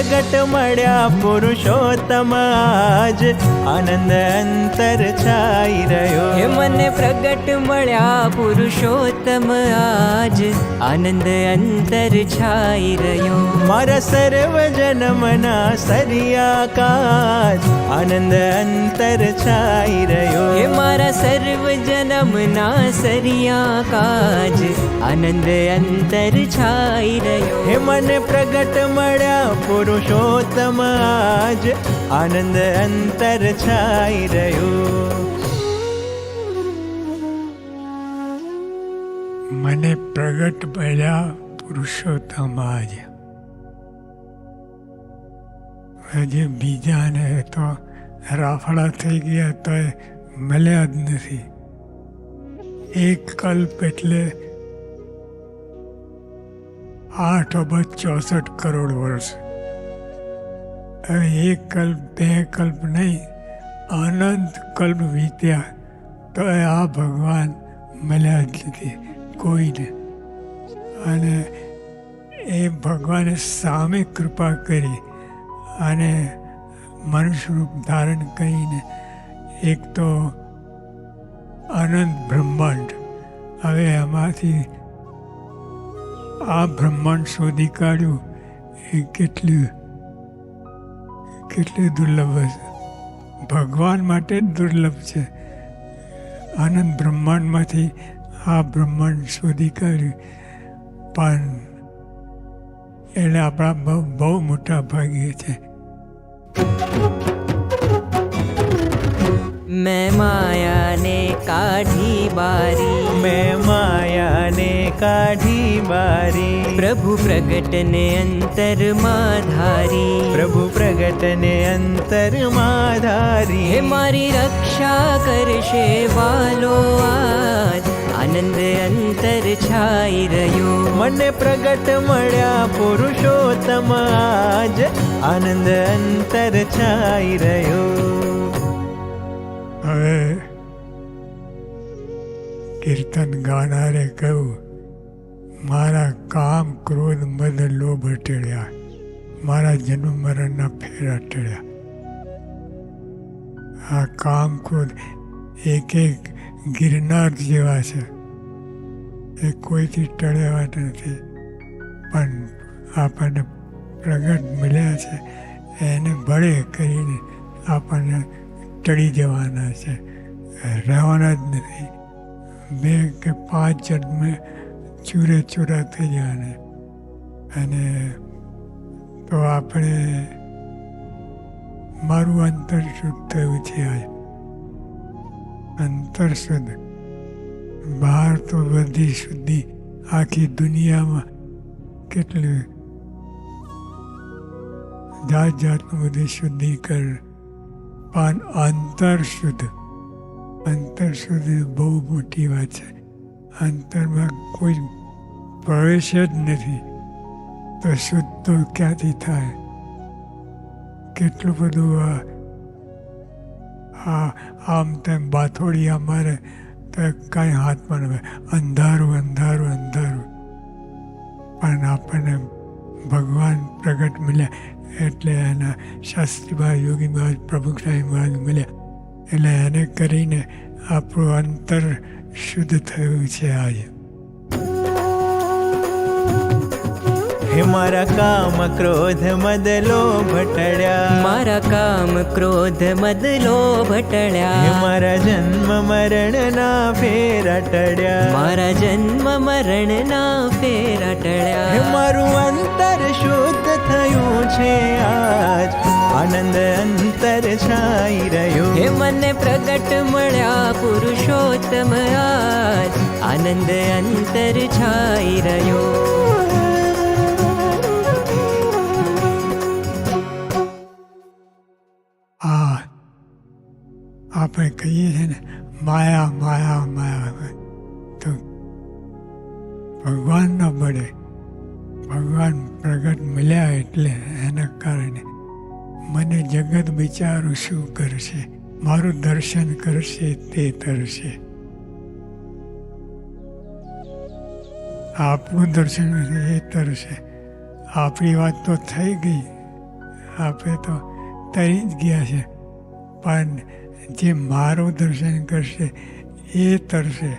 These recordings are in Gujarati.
પ્રગટ મળ્યા પુરુષોત્તમ આજ આનંદ અંતર છાઈ રહ્યો. હે મને પ્રગટ મળ્યા પુરુષોત્તમ આજ આનંદ અંતર છાઈ રહ્યો. મારા સર્વ જન્મના સરિયા કાજ આનંદ અંતર છાઈ રહ્યો. હે મારા સર્વ જન્મના સરિયા કાજ આનંદ અંતર છાઈ રહ્યો. હે મને પ્રગટ મળ્યા પુરુષોત્તમ આજ આનંદ અંતર છાઈ રહ્યો. મને પ્રગટ મળ્યા પુરુષોત્તમ આજ. હજી બીજાને તો રાફડા થઈ ગયા તો મળ્યા જ નથી. એક કલ્પ એટલે 8,64 કરોડ વર્ષ. હવે એક કલ્પ બે કલ્પ નહીં, અનંત કલ્પ વીત્યા તો આ ભગવાન મળ્યા જ નથી કોઈને. અને એ ભગવાને સામે કૃપા કરી અને મનુષ્ય રૂપ ધારણ કરીને એક તો અનંત બ્રહ્માંડ, હવે એમાંથી આ બ્રહ્માંડ શોધી કાઢ્યું એ કેટલી દુર્લભ છે. ભગવાન માટે જ દુર્લભ છે. આનંદ બ્રહ્માંડમાંથી આ બ્રહ્માંડ શોધી કાઢ્યું. પણ એટલે આપણા બહુ મોટા ભાગ્ય છે. મેં માયાને કાઢી બારી, મેં માયાને કાઢી બારી. પ્રભુ પ્રગટને અંતરમાં ધારી, પ્રભુ પ્રગટને અંતરમાં ધારી. હે મારી રક્ષા કરશે વાલો આજ આનંદ અંતર છાઈ રહ્યો. મને પ્રગટ મળ્યા પુરુષોત્તમ આજ આનંદ અંતર છાઈ રહ્યો. હવે કીર્તન ગાનારે કહ્યું, મારા કામ ક્રોધ મદ લોભ ટળ્યા, મારા જન્મ મરણના ફેરા ટળ્યા. આ કામ ક્રોધ એક એક ગિરનાર જેવા છે, એ કોઈથી ટળ્યા નથી. પણ આપણને પ્રગટ મળ્યા છે એને બળે કરીને આપણને ટળી જવાના છે, રહેવાના જ નથી. 2 કે 5 જન્મ ચૂરે ચૂરા થઈ જવાના. અને તો આપણે મારું અંતર શુદ્ધ થયું છે. આજ અંતર શુદ્ધ, બહાર તો બધી શુદ્ધિ આખી દુનિયામાં કેટલી જાત જાતનું બધી શુદ્ધિકરણ, પણ અંતર શુદ્ધ બહુ મોટી વાત છે. અંતરમાં કોઈ પ્રવેશ જ નથી તો શુદ્ધ તો ક્યાંથી થાય? કેટલું બધું આમ તેમ બાથોડિયા મારે તો કાંઈ હાથમાં ન આવે. અંધારું અંધારું અંધારું. પણ આપણને ભગવાન પ્રગટ મળ્યા એટલે એના શાસ્ત્રી મહારાજ, યોગી મહારાજ, પ્રમુખ સાહેબ મહારાજ મળ્યા એટલે એને કરીને આપણું અંતર શુદ્ધ થયું છે આજે. હે મારા કામ ક્રોધ મદ લોભ ટળ્યા, મારા કામ ક્રોધ મદ લોભ હે ટળ્યા. મારા જન્મ મરણના ફેરા ટળ્યા. મારા જન્મ મરણના ફેરા હે ટળ્યા. મારું અંતર શુદ્ધ થયું છે આજ આનંદ અંતર છાઈ રહ્યો. હે મને પ્રગટ મળ્યા પુરુષોત્તમ આજ આનંદ અંતર છાઈ રહ્યો. આપણે કહીએ છીએ ને માયા માયા માયા, તો ભગવાન ન મળે. ભગવાન પ્રગટ મળ્યા એટલે એના કારણે મને જગત બિચારું શું કરશે, મારું દર્શન કરશે તે તરશે. આપણું દર્શન એ તરશે. આપણી વાત તો થઈ ગઈ, આપણે તો તરી જ ગયા છે, પણ જે મારું દર્શન કરશે એ તરશે.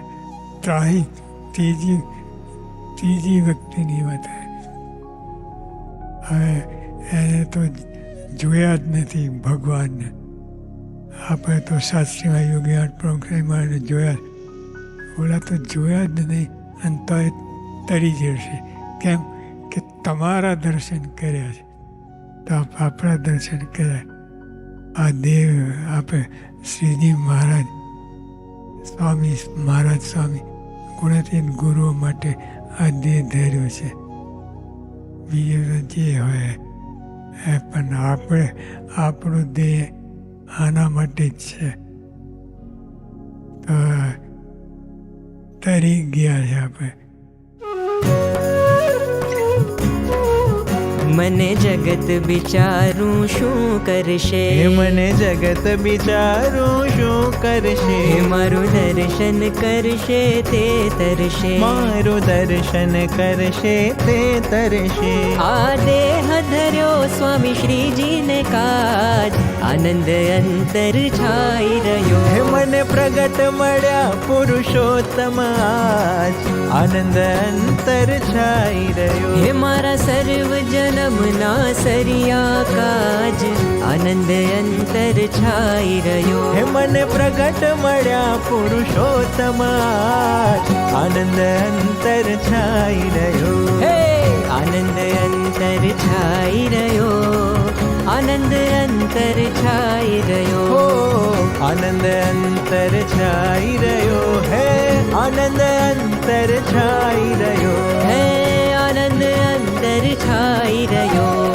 ત્રીજી વ્યક્તિની વાત. હવે એને તો જોયા જ નથી ભગવાનને. આપણે તો શાસ્ત્રીમાં યોગી પ્રમુખમાં જોયા, ઓલા તો જોયા જ નહીં અને તો એ તરી જશે. કેમ કે તમારા દર્શન કર્યા છે, તો આપણા દર્શન કર્યા. આ દેવ આપણે શ્રીજી મહારાજ સ્વામી ગુણાતીત ગુરુઓ માટે આ દેહ ધર્યો છે. બીજું તો જે હોય એ, પણ આપણો દેહ આના માટે જ છે. તો તરી ગયા છે આપણે. મને જગત બિચારું શું કરશે, હે મને જગત બિચારું શું કરશે, મારું દર્શન કરશે તે તરશે, મારું દર્શન કરશે તે તરશે. આ દેહ ધર્યો સ્વામી શ્રીજીને કાજ, આનંદ અંતર છાઈ રહ્યો. હે મને પ્રગટ મળ્યા પુરુષોત્તમ આજ, આનંદ અંતર છાઈ રહ્યો. હે મારા સર્વ જન્મના સરિયા કાજ, આનંદ અંતર છાઈ રહ્યો. હે મને પ્રગટ મળ્યા પુરુષોત્તમ આજ, આનંદ અંતર છાઈ રહ્યો. હે આનંદ અંતર છાઈ રહ્યો, આનંદ અંતર છાઈ રહ્યો. હો આનંદ અંતર છાઈ રહ્યો. હે આનંદ અંતર છાઈ રહ્યો. હે આનંદ અંતર છાઈ રહ્યો.